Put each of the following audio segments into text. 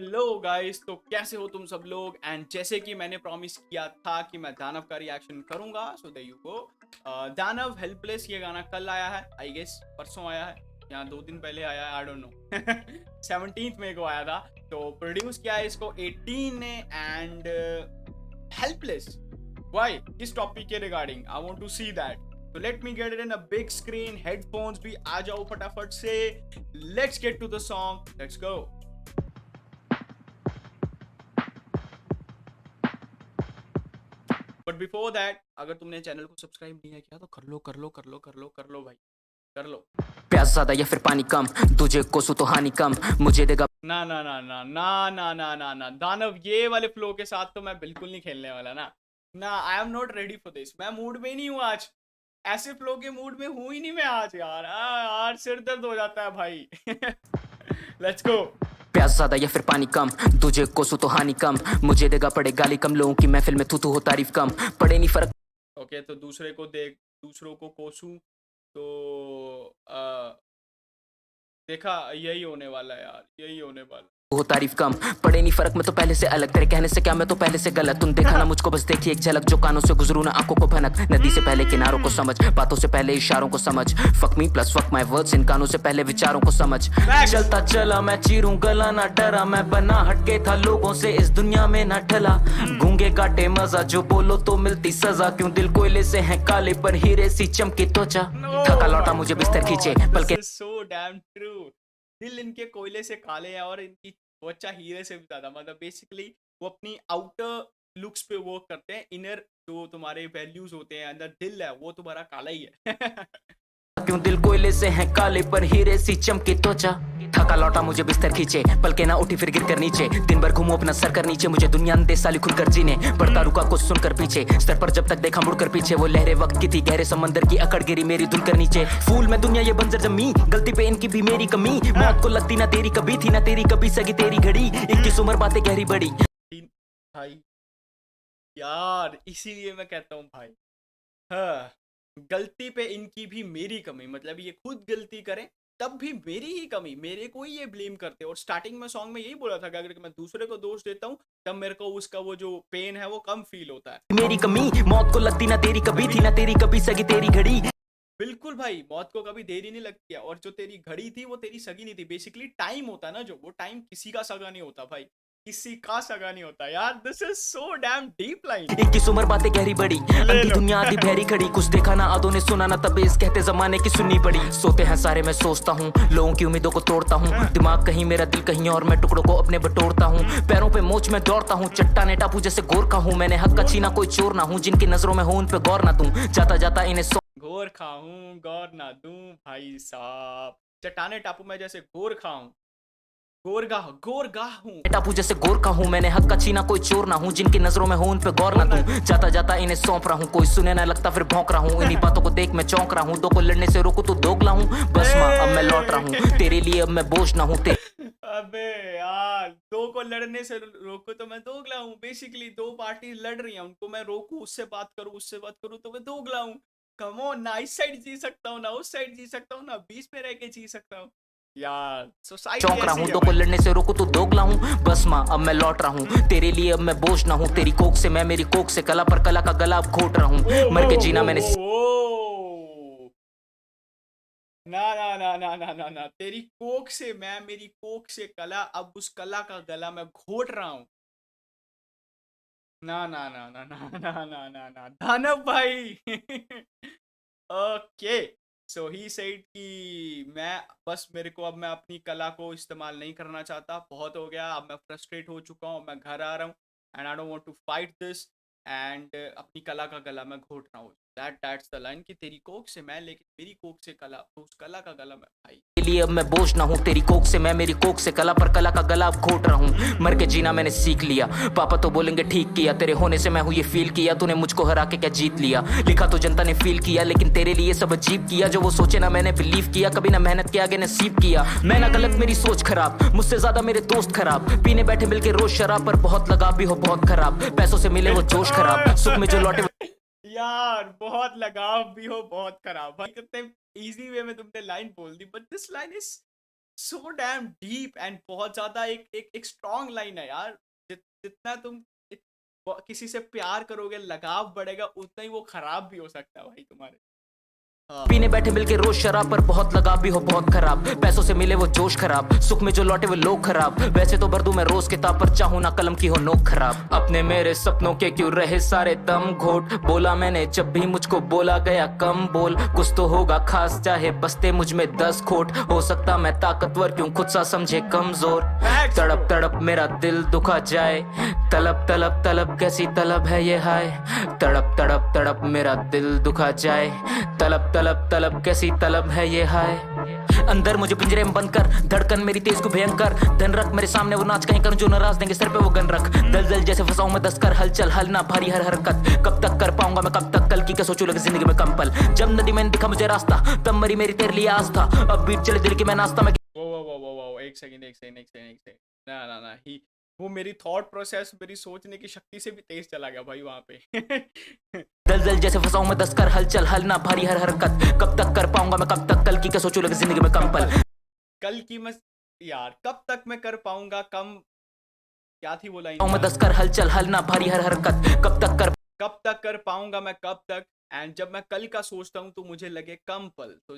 Hello guys, तो कैसे हो तुम सब लोग। एंड जैसे कि मैंने प्रॉमिस किया था कि मैं दानव का रिएक्शन करूंगा, सो दे यू गो। दानव हेल्पलेस ये गाना कल आया है, आई गेस परसों आया है या 2 दिन पहले आया है, आई डोंट नो। 17th में को आया था। तो प्रोड्यूस किया है इसको 18 ने। एंड हेल्पलेस व्हाई, किस टॉपिक के regarding, I want to see that. तो let me get it in a big screen, headphones भी आ जाओ फटाफट से। Let's get to the song, let's go. But before that, अगर तुमने चैनल को सब्सक्राइब नहीं किया तो कर लो कर लो कर लो कर लो कर लो भाई, कर लो। प्यास ज्यादा या फिर पानी कम, तुझे कोसू तो हानि कम, मुझे देगा। ना ना ना ना ना ना ना ना ना दानव, ये वाले फ्लो के साथ तो मैं बिल्कुल नहीं खेलने वाला ना। ना, I am not ready for this. मैं मूड में ही नहीं हूँ आज, ऐसे फ्लो के मूड में हूँ ही नहीं मैं आज यार। यार सिर दर्द हो जाता है भाई। Let's go. प्यास ज्यादा या फिर पानी कम, तुझे कोसू तो हानि कम, मुझे देगा पड़े गाली कम, लोगों की महफिल में तू हो तारीफ कम, पड़े नहीं फर्क। ओके, तो दूसरे को देख, दूसरों को कोसू, तो देखा यही होने वाला है यार, यही होने वाला। हो तारीफ कम, पड़े नहीं फर्क, मैं तो पहले से अलग, तेरे कहने से क्या मैं तो पहले से गलत, तुम देखा ना मुझको बस देखी एक झलक, जो कानों से गुजरू ना आंखों को भनक, नदी से पहले किनारों को समझ, बातों से पहले इशारों को समझ, fuck me plus fuck my words, इन कानों से पहले विचारों को समझ। चलता चला मैं चीरूं गला ना डरा, मैं बना हटके था लोगों से इस दुनिया में ना ढला, गूंगे काटे मजा, जो बोलो तो मिलती सजा, क्यों दिल कोयले से है काले पर हीरे सी चमकी त्वचा, थका लौटा मुझे बिस्तर खींचे पल के। So damn true. दिल इनके कोयले से काले हैं और इनकी त्वचा हीरे से भी ज्यादा। मतलब बेसिकली वो अपनी आउटर लुक्स पे वर्क करते हैं, इनर जो तुम्हारे वैल्यूज होते हैं, अंदर दिल है वो तुम्हारा काला ही है। क्यों दिल कोयले से है काले पर हीरे सी चमकी त्वचा, थका लौटा मुझे बिस्तर खींचे पल के ना उठी फिर गिर कर नीचे, दिन भर घूमू अपना सर कर नीचे, मुझे दुनिया ने दे साली खुलकर जीने, बढ़ता रुका कुछ सुनकर पीछे, स्तर पर जब तक देखा मुड़कर पीछे, वो लहरें वक्त की थी गहरे समंदर की, अकड़ गिरी मेरी धुल कर नीचे, फूल में दुनिया ये बंजर जमी, गलती पे इनकी भी मेरी कमी, मौत को लगती ना तेरी कभी थी ना तेरी कभी सगी तेरी घड़ी, 21 उम्र बातें गहरी बड़ी। भाई यार इसीलिए मैं कहता हूँ भाई, हाँ, गलती पे इनकी भी मेरी कमी, मतलब ये खुद गलती करें तब भी मेरी ही कमी, मेरे को ही ये ब्लेम करते हैं। और स्टार्टिंग में सॉन्ग में यही बोला था कि अगर मैं दूसरे को दोष देता हूँ तब मेरे को उसका वो जो पेन है वो कम फील होता है। मेरी कमी, मौत को लगती ना तेरी कभी थी ना तेरी कभी सगी तेरी घड़ी। बिल्कुल भाई, मौत को कभी देरी नहीं लगती है, और जो तेरी घड़ी थी वो तेरी सगी नहीं थी। बेसिकली टाइम होता है ना, जो वो टाइम किसी का सगा नहीं होता भाई, किसी का सगा नहीं होता यार। This is so damn deep line. 21 उम्र बातें गहरी बड़ी, अंधी दुनिया आधी बहरी खड़ी, कुछ देखा ना आधों ने सुना ना तबेज, कहते जमाने की सुननी पड़ी, सोते हैं सारे मैं सोचता हूँ, लोगों की उम्मीदों को तोड़ता हूँ, दिमाग कहीं मेरा दिल कहीं और, मैं टुकड़ों को अपने बटोरता हूँ, पैरों पे मोच में दौड़ता हूँ, चट्टाने टापू जैसे गोरखा हूँ, मैंने हक का छीना कोई चोर ना हूँ, जिनकी नजरों में हो उन पे गौर ना दूं, जाता जाता इन्हें घोर खाऊं गौर ना दूं भाई साहब, चट्टाने टापू में जैसे घोर खाऊं, गोरगाह गोरगाह हूँ। टापू जैसे गोरखा हूँ, मैंने हक का छीना कोई चोर ना हूँ, जिनकी नजरों में हो उन पे गौर ना दूं, जाता जाता इन्हें सौंप रहा हूँ, कोई सुने ना लगता फिर भौंक रहा हूँ, इन्हीं बातों को देख मैं चौंक रहा हूँ, दो को लड़ने से रोकू तो दोगला हूँ, बस माँ अब मैं लौट रहा हूँ, तेरे लिए अब मैं बोझ ना हूँ। अबे यार, दो को लड़ने से रोको तो मैं दोगला हूँ। बेसिकली दो पार्टी लड़ रही हैं, उनको मैं रोकूं, उससे बात करूं तो मैं दोगला हूँ। कम ऑन ना, इस साइड जी सकता हूँ ना उस साइड जी सकता हूँ ना बीच में रह के जी सकता हूँ यार। सोसाइटी चौंक रहा ऐसी हूँ, है दो को भाई। लड़ने से रोकू तो दोगला हूँ, बस माँ अब मैं लौट रहा हूँ, तेरे लिए अब मैं बोझ ना हूँ, तेरी कोक से मैं मेरी कोक से कला पर कला का गला अब घोट रहा हूँ, मर के जीना मैंने। ना ना ना ना ना ना ना, तेरी कोक से मैं मेरी कोक से कला, अब उस कला का गला मैं घोट रहा हूँ। ना ना ना ना ना ना ना ना ना दानव भाई। ओके, सो ही सेड कि मैं बस, मेरे को अब मैं अपनी कला को इस्तेमाल नहीं करना चाहता, बहुत हो गया, अब मैं फ्रस्ट्रेट हो चुका हूँ, मैं घर आ रहा हूँ, and I don't want to fight this, and अपनी कला का गला मैं घोट रहा हूँ। दैट्स द लाइन कि तेरी कोक से मैं, लेकिन मेरी कोक से कला, तो उस कला का गला मैं भाई। लिए अब मैं बोझ ना हूँ, तेरी कोक से मैं मेरी कोक से कला पर कला का गला अब घोट रहा हूँ, मर के जीना मैंने सीख लिया, पापा तो बोलेंगे ठीक किया, तेरे होने से मैं हूँ ये फील किया, तूने मुझको हरा के क्या जीत लिया, लिखा तो जनता ने फील किया, लेकिन तेरे लिए सब अजीब किया, जो वो सोचे ना मैंने बिलीव किया, कभी ना मेहनत के आगे नसीब किया, मैं ना गलत मेरी सोच खराब, मुझसे ज्यादा मेरे दोस्त खराब, पीने बैठे मिलके रोज शराब, पर बहुत लगा भी हो बहुत खराब, पैसों से मिले वो जोश खराब, सुख में जो लौटे यार बहुत लगाव भी हो बहुत खराब भाई, कितने इजी वे में तुमने लाइन बोल दी, but this line is so damn deep and बहुत ज्यादा एक स्ट्रॉन्ग लाइन है यार। जितना तुम किसी से प्यार करोगे, लगाव बढ़ेगा, उतना ही वो खराब भी हो सकता है भाई तुम्हारे। हाँ। पीने बैठे मिलके रोज शराब पर बहुत लगाव भी हो बहुत खराब, पैसों से मिले वो जोश खराब, सुख में जो लौटे वो लोग खराब, वैसे तो भर दूं मैं रोज किताब पर चाहूं ना कलम की हो नोक खराब। अपने मेरे सपनों के क्यों रहे सारे दम घोट, बोला मैंने जब भी मुझको बोला गया कम बोल, कुछ तो होगा खास चाहे बसते मुझ में 10 खोट, हो सकता मैं ताकतवर क्यों खुद सा समझे कमजोर। Facts, bro. तड़प तड़प मेरा दिल दुखा जाए, तलब तलब तलब कैसी तलब है ये हाय, तड़प तड़प तड़प मेरा दिल दुखा जाए, तलब तलब तलब कैसी तलब है ये हाय। अंदर मुझे पिंजरे में बंद कर, धड़कन मेरी तेज को भयंकर, धन रख मेरे सामने वो नाच कहीं करूं जो नाराज देंगे सर पे वो गन रख, दल दल जैसे फंसाऊं मैं 10 कर, हलचल हल ना भारी हर हरकत, कब तक कर पाऊंगा मैं कब तक, कल की क्या सोचूं लगे जिंदगी में कम पल, जब नदी मैंने दिखा मुझे रास्ता तब मरी मेरी तेरे लिए आस्था, अब बीट चले दिल की मैं नाश्ता मैं। वो एक सेकंड ना ना ना ही, वो मेरी थॉट प्रोसेस, मेरी सोचने की शक्ति से भी तेज चला गया भाई वहां पे। दल दल जैसे फंसाऊं मैं 10 कर, हलचल हल ना भारी हर हरकत, कब तक कर पाऊंगा मैं कब तक, कल की क्या सोचूं लगे जिंदगी में कम पल। कल की मैं यार कब तक मैं कर पाऊंगा कम, क्या थी वो लाइन? मैं 10 कर, हलचल हल ना भारी हर हरकत, कब तक कर पाऊंगा मैं कब तक, एंड जब मैं कल का सोचता हूँ तो मुझे लगे कम पल, तो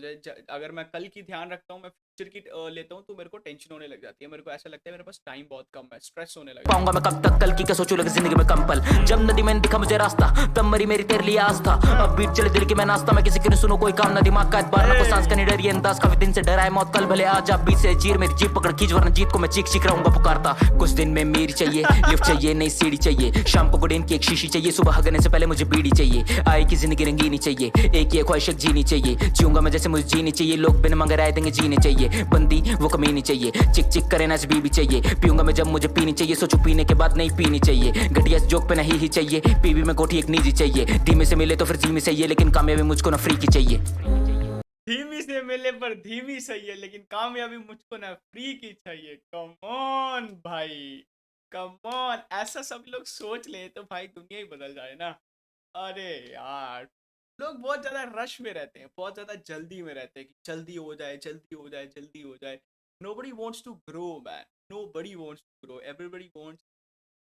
अगर मैं कल की ध्यान रखता हूँ, मैं फ्यूचर की लेता हूँ, तो मेरे को टेंशन होने लग जाती है, मेरे को ऐसा लगता है मेरे पास टाइम बहुत कम है, स्ट्रेस होने लग पाऊंगा मैं कब तक, कल की क्या सोचूं लगे जिंदगी में कम पल, जब नदी मैंने दिखा मुझे रास्ता तब मरी मेरी तेरे लिए आस्था, अब बीट चले दिल की मैं नाश्ता मैं किसी की नहीं सुनो कोई काम ना दिमाग का एतबार ना कोई सांस का नहीं डर, ये अंदाज काफी दिन से डरा है मौत, कल भले आज आप बीच से चीर मेरी जीप पकड़ खींच वरना जीत को मैं चीख चीख रहूंगा पुकारता, कुछ दिन में मीर चाहिए लिफ्ट चाहिए नई सीढ़ी चाहिए, शाम को गुडेन की एक शीशी चाहिए, सुबह हगने से पहले मुझे बीड़ी चाहिए, आए की जिंदगी रंगीनी चाहिए, एक ये ख्वाहिश जीनी चाहिए, जीऊंगा मैं जैसे मुझे जीनी चाहिए, लोग बिन मंगे राय देंगे जीने चाहिए, बंदी वो कमीनी चाहिए, चिक चिक करे ना बीबी चाहिए, पीऊंगा मैं जब मुझे पीनी चाहिए, सोचो पीने के बाद नहीं पीनी चाहिए, घटिया जोक पे नहीं ही चाहिए, पीवी में गोठी एक निजी चाहिए, धीमे से मिले तो फिर धीमी चाहिए, लेकिन कामयाबी मुझको ना फ्री की चाहिए। धीमी से मिले पर धीमी सही है, लेकिन कामयाबी मुझको ना फ्री की चाहिए। कम ऑन भाई, कम ऑन, ऐसा सब लोग सोच ले तो भाई दुनिया ही बदल जाए ना। अरे यार, लोग बहुत ज्यादा रश में रहते हैं, बहुत ज्यादा जल्दी में रहते हैं कि जल्दी हो जाए, जल्दी हो जाए, जल्दी हो जाए। Nobody wants to grow man, nobody wants to grow, everybody wants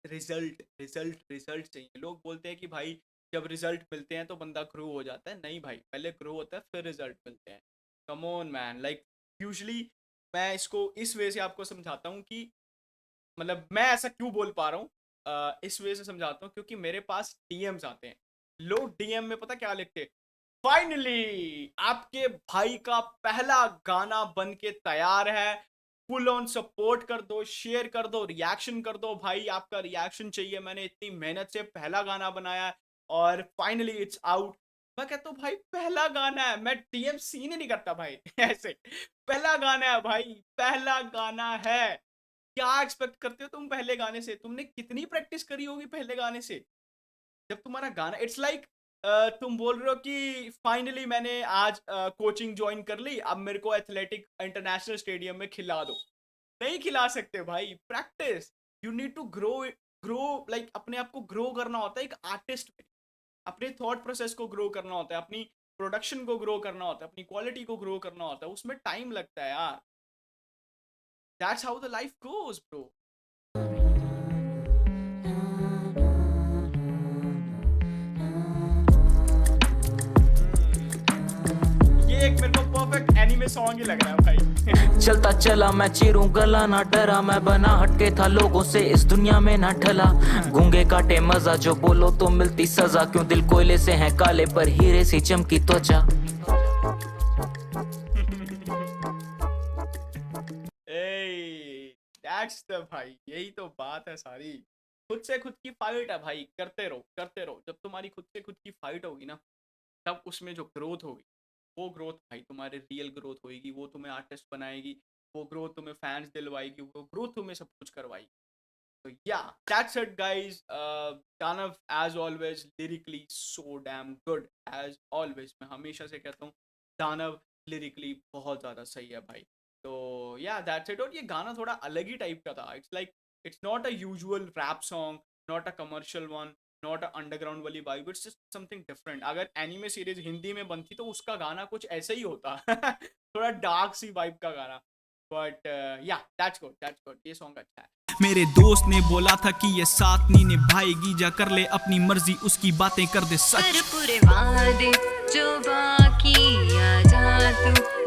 result result result चाहिए। लोग बोलते हैं कि भाई जब रिजल्ट मिलते हैं तो बंदा ग्रो हो जाता है, नहीं भाई, पहले ग्रो होता है फिर रिजल्ट मिलते हैं। Come on man, like usually मैं इसको इस वे से आपको समझाता हूँ कि मतलब मैं ऐसा क्यों बोल पा रहा हूँ, इस वे से समझाता हूँ क्योंकि मेरे पास डीएम्स आते हैं, लोग डीएम में पता क्या लिखते हैं, फाइनली आपके भाई का पहला गाना बन के तैयार है, फुल ऑन सपोर्ट कर दो, शेयर कर दो, रिएक्शन कर दो, भाई आपका रिएक्शन चाहिए, मैंने इतनी मेहनत से पहला गाना बनाया है और फाइनली इट्स आउट। मैं कहता हूँ भाई पहला गाना है, मैं डीएम सीन ही नहीं करता भाई ऐसे, पहला गाना है भाई, पहला गाना है, क्या एक्सपेक्ट करते हो तुम पहले गाने से? तुमने कितनी प्रैक्टिस करी होगी पहले गाने से? जब तुम्हारा गाना इट्स लाइक तुम बोल रहे हो कि फाइनली मैंने आज कोचिंग ज्वाइन कर ली, अब मेरे को एथलेटिक इंटरनेशनल स्टेडियम में खिला दो। नहीं खिला सकते भाई, practice, you need to grow, grow like अपने आप को ग्रो करना होता है एक आर्टिस्ट में, अपने थॉट प्रोसेस को ग्रो करना होता है, अपनी प्रोडक्शन को ग्रो करना होता है, अपनी क्वालिटी को ग्रो करना होता है, उसमें टाइम लगता है यार। That's how the life goes bro. ये एक मेरे को परफेक्ट एनीमे सॉन्ग ही लग रहा है भाई। चलता चला मैं चीरूं गला ना डरा, मैं बना हटके था लोगों से इस दुनिया में ना ढला, गूंगे काटे मजा जो बोलो तो मिलती सजा, क्यों दिल कोयले से है काले पर हीरे सी चमकी त्वचा। दैट्स द भाई, यही तो बात है सारी, खुद से खुद की फाइट है भाई, करते रहो करते रहो, जब तुम्हारी खुद से खुद की फाइट होगी ना, तब उसमें जो ग्रोथ होगी, वो ग्रोथ भाई तुम्हारे रियल ग्रोथ होगी, वो तुम्हें आर्टिस्ट बनाएगी, वो ग्रोथ तुम्हें फैंस दिलवाएगी, वो ग्रोथ तुम्हें सब कुछ करवाएगी। तो yeah that's it guys, Daanav as always lyrically so damn good, as always मैं हमेशा से कहता हूँ दानव लिरिकली बहुत ज़्यादा सही है भाई। तो या दैट्स इट, और ये गाना थोड़ा अलग ही टाइप का था, it's like it's not a usual rap song, not a commercial one, not a underground वाली vibe, it's just something different. अगर एनिमे सीरीज हिंदी में बनती तो उसका गाना कुछ ऐसा ही होता थोड़ा डार्क सी वाइब का गाना। बट या दैट्स गुड, ये सॉन्ग अच्छा है। मेरे दोस्त ने बोला था कि ये साथ नहीं निभाएगी, जा कर ले अपनी मर्जी, उसकी बातें कर दे सच। कर पूरे वादे जो बाकी आ जा तू